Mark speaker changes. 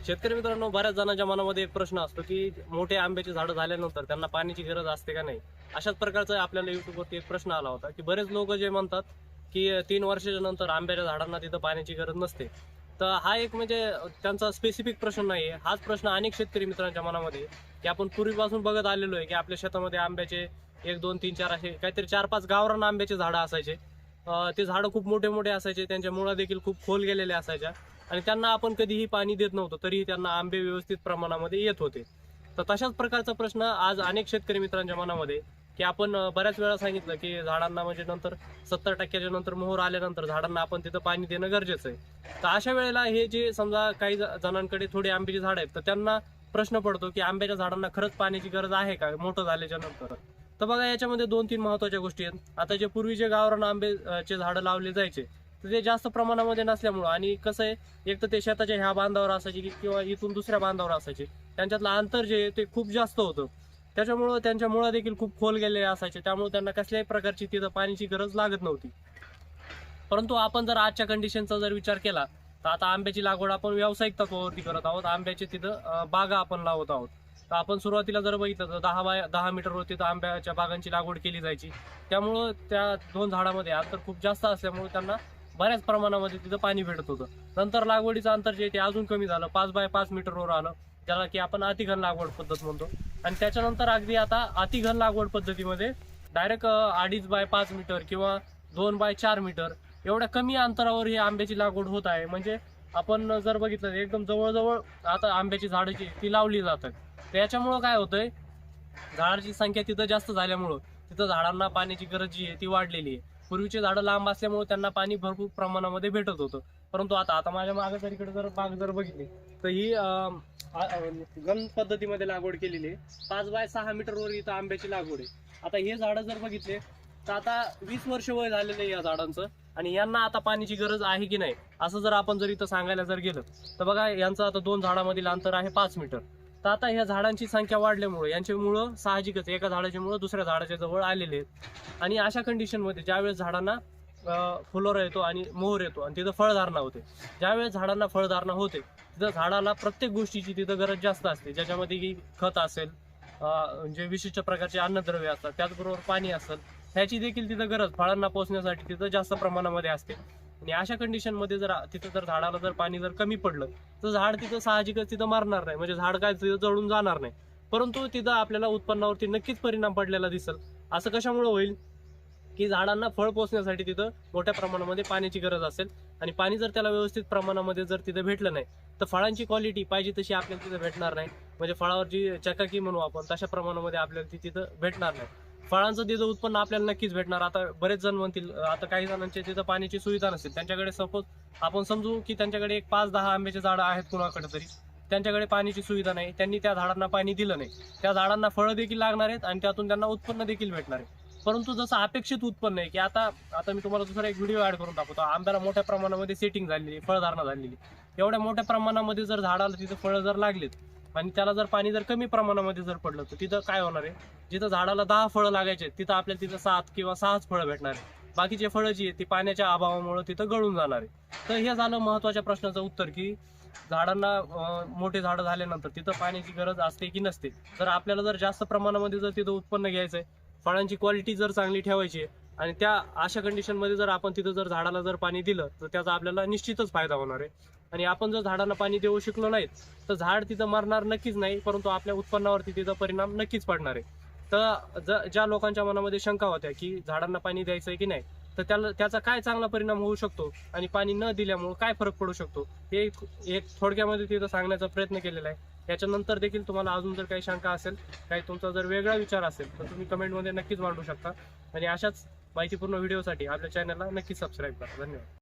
Speaker 1: शेतकरी मित्रांनो, बऱ्याच जणांच्या मनामध्ये एक प्रश्न असतो की मोठे आंब्याची झाडं झाल्यानंतर त्यांना पाण्याची गरज असते का नाही. अशाच प्रकारचा आपल्याला युट्यूबवरती एक प्रश्न आला होता की बरेच लोक जे म्हणतात की 3 वर्षाच्या नंतर आंब्याच्या झाडांना तिथं पाण्याची गरज नसते. तर हा एक म्हणजे त्यांचा स्पेसिफिक प्रश्न नाही आहे. हाच प्रश्न अनेक शेतकरी मित्रांच्या मनामध्ये आहे की आपण पूर्वीपासून बघत आलेलो आहे की आपल्या शेतामध्ये आंब्याचे 1 2 3 4 असे काहीतरी 4 5 गावरान आंब्याचे झाडं असायचे. ते झाडं खूप मोठे मोठे असायचे, त्यांच्या मुळा देखील खूप खोल गेलेल्या असायच्या आणि त्यांना आपण कधीही पाणी देत नव्हतो तरीही त्यांना आंबे व्यवस्थित प्रमाणामध्ये येत होते. तर तशाच प्रकारचा प्रश्न आज अनेक शेतकरी मित्रांच्या मनामध्ये की आपण बऱ्याच वेळा सांगितलं की झाडांना म्हणजे नंतर 70% नंतर मोहर आल्यानंतर झाडांना आपण तिथं पाणी देणं गरजेचं आहे. तर अशा वेळेला हे जे समजा काही जणांकडे थोडी आंब्याची झाड आहेत तर त्यांना प्रश्न पडतो की आंब्याच्या झाडांना खरंच पाण्याची गरज आहे का मोठं झाल्याच्या नंतर. तर बघा, याच्यामध्ये 2 3 महत्वाच्या गोष्टी आहेत. आता जे पूर्वी जे गावरान आंब्याचे झाडं लावले जायचे तर ते जास्त प्रमाणामध्ये नसल्यामुळं आणि कसं आहे, एक तर ते शेताच्या ह्या बांधावर असायचे किंवा इथून दुसऱ्या बांधावर असायचे, त्यांच्यातलं अंतर जे आहे ते खूप जास्त होतं. त्याच्यामुळं त्यांच्या मुळा देखील खूप खोल गेलेले असायचे, त्यामुळे त्यांना कसल्याही प्रकारची तिथं पाण्याची गरज लागत नव्हती. परंतु आपण जर आजच्या कंडिशनचा जर विचार केला तर आता आंब्याची लागवड आपण व्यावसायिक तत्वावरती करत आहोत. आंब्याचे तिथं बागा आपण लावत आहोत. तर आपण सुरुवातीला जर बघितलं तर 10 बाय 10 मीटरवरती तर आंब्याच्या बागांची लागवड केली जायची. त्यामुळं त्या 2 झाडामध्ये अंतर खूप जास्त असल्यामुळे त्यांना बऱ्याच प्रमाणामध्ये तिथं पाणी भेटत होतं. नंतर लागवडीचं अंतर जे ते अजून कमी झालं, 5 बाय 5 मीटरवर आलं, ज्याला की आपण अतिघन लागवड पद्धत म्हणतो. आणि त्याच्यानंतर अगदी आता अतिघन लागवड पद्धतीमध्ये डायरेक्ट 2.5 बाय 5 मीटर किंवा 2 बाय 4 मीटर एवढ्या कमी अंतरावर ही आंब्याची लागवड होत आहे. म्हणजे आपण जर बघितलं तर एकदम जवळजवळ आता आंब्याची झाडं जी ती लावली जातात. तर याच्यामुळं काय होतंय, झाडाची संख्या तिथं जास्त झाल्यामुळं तिथं झाडांना पाण्याची गरज जी आहे ती वाढलेली आहे. पूर्वीचे झाडं लांब असल्यामुळे त्यांना पाणी भरपूर प्रमाणामध्ये भेटत होतं. परंतु आता माझ्या मागे जर इकडे जर बाग जर बघितली तर ही घन पद्धतीमध्ये लागवड केलेली आहे. 5 बाय 6 मीटरवर इथं आंब्याची लागवड आहे. आता हे झाडं जर बघितले तर आता 20 वर्ष वय झालेलं आहे या झाडांचं आणि यांना आता पाण्याची गरज आहे की नाही असं जर आपण जर इथं सांगायला जर गेलं तर बघा, यांचं आता 2 झाडांमधील अंतर आहे 5 मीटर. तर आता ह्या झाडांची संख्या वाढल्यामुळे यांची मुळं साहजिकच एका झाडाची मुळं दुसऱ्या झाडाच्या जवळ आलेले आहेत. आणि अशा कंडिशनमध्ये ज्यावेळेस झाडांना फुलोरा येतो आणि मोहर येतो आणि तिथं फळधारणा होते, ज्यावेळेस झाडांना फळधारणा होते तिथं झाडाला प्रत्येक गोष्टीची तिथं गरज जास्त असते, ज्याच्यामध्ये की खत असेल, म्हणजे विशिष्ट प्रकारचे अन्नद्रव्य असतात, त्याचबरोबर पाणी असेल, ह्याची देखील तिथं गरज फळांना पोचण्यासाठी तिथं जास्त प्रमाणामध्ये असते. आणि अशा कंडिशनमध्ये जर तिथं जर झाडाला जर पाणी जर कमी पडलं तर झाड तिथं साहजिकच तिथं मारणार नाही, म्हणजे झाड काय तिथं जळून जाणार नाही. परंतु तिथं आपल्याला उत्पन्नावरती नक्कीच परिणाम पडलेला दिसेल. असं कशामुळे होईल की झाडांना फळ पोचण्यासाठी तिथं मोठ्या प्रमाणामध्ये पाण्याची गरज असेल आणि पाणी जर त्याला व्यवस्थित प्रमाणामध्ये जर तिथं भेटलं नाही तर फळांची क्वालिटी पाहिजे तशी आपल्याला तिथं भेटणार नाही. म्हणजे फळावर जी चकाकी म्हणू आपण तशा प्रमाणामध्ये आपल्याला ती तिथं भेटणार नाही. फळांचं तिथं उत्पन्न आपल्याला नक्कीच भेटणार. आता बरेच जण म्हणतील, आता काही जणांचे तिथं पाण्याची सुविधा नसेल, त्यांच्याकडे सपोज आपण समजू की त्यांच्याकडे एक 5-10 आंब्याचे झाडं आहेत कुणाकडे तरी, त्यांच्याकडे पाण्याची सुविधा नाही, त्यांनी त्या झाडांना पाणी दिलं नाही, त्या झाडांना फळं देखील लागणार आहेत आणि त्यातून त्यांना उत्पन्न देखील भेटणार आहे. परंतु जसं अपेक्षित उत्पन्न आहे की आता आता मी तुम्हाला दुसरा एक व्हिडिओ ऍड करून टाकतो. आंब्याला मोठ्या प्रमाणामध्ये सेटिंग झालेली, फळधारणा झालेली, एवढ्या मोठ्या प्रमाणामध्ये जर झाडाला तिथं फळं जर लागलीत आणि त्याला जर पाणी जर कमी प्रमाणामध्ये जर पडलं तर तिथं काय होणार आहे, जिथं झाडाला 10 फळं लागायचे तिथं आपल्याला तिथं 7 किंवा 6च फळं भेटणार आहे. बाकीचे फळं जी आहेत ती पाण्याच्या अभावामुळे तिथं गळून जाणार आहे. तर हे झालं महत्वाच्या प्रश्नाचं उत्तर की झाडांना मोठे झाडं झाल्यानंतर तिथं पाण्याची गरज असते की नसते. जर आपल्याला जर जास्त प्रमाणामध्ये जर तिथं उत्पन्न घ्यायचंय, फळांची क्वालिटी जर चांगली ठेवायची आहे आणि त्या अशा कंडिशनमध्ये जर आपण तिथं जर झाडाला जर पाणी दिलं तर त्याचा आपल्याला निश्चितच फायदा होणार आहे. आणि आपण जर झाडांना पाणी देऊ शकलो नाहीत तर झाड तिथं मरणार नक्कीच नाही, परंतु आपल्या उत्पन्नावरती तिथं परिणाम नक्कीच पडणार आहे. तर ज्या लोकांच्या मनामध्ये शंका होत्या की झाडांना पाणी द्यायचं आहे की नाही, तर त्याचा काय चांगला परिणाम होऊ शकतो आणि पाणी न दिल्यामुळे काय फरक पडू शकतो, हे एक थोडक्यामध्ये तिथं सांगण्याचा प्रयत्न केलेला आहे. याच्यानंतर देखील तुम्हाला अजून जर काही शंका असेल, काही तुमचा जर वेगळा विचार असेल तर तुम्ही कमेंटमध्ये नक्कीच मांडू शकता. आणि अशाच माहितीपूर्ण व्हिडिओसाठी आपल्या चॅनलला नक्कीच सबस्क्राईब करा. धन्यवाद.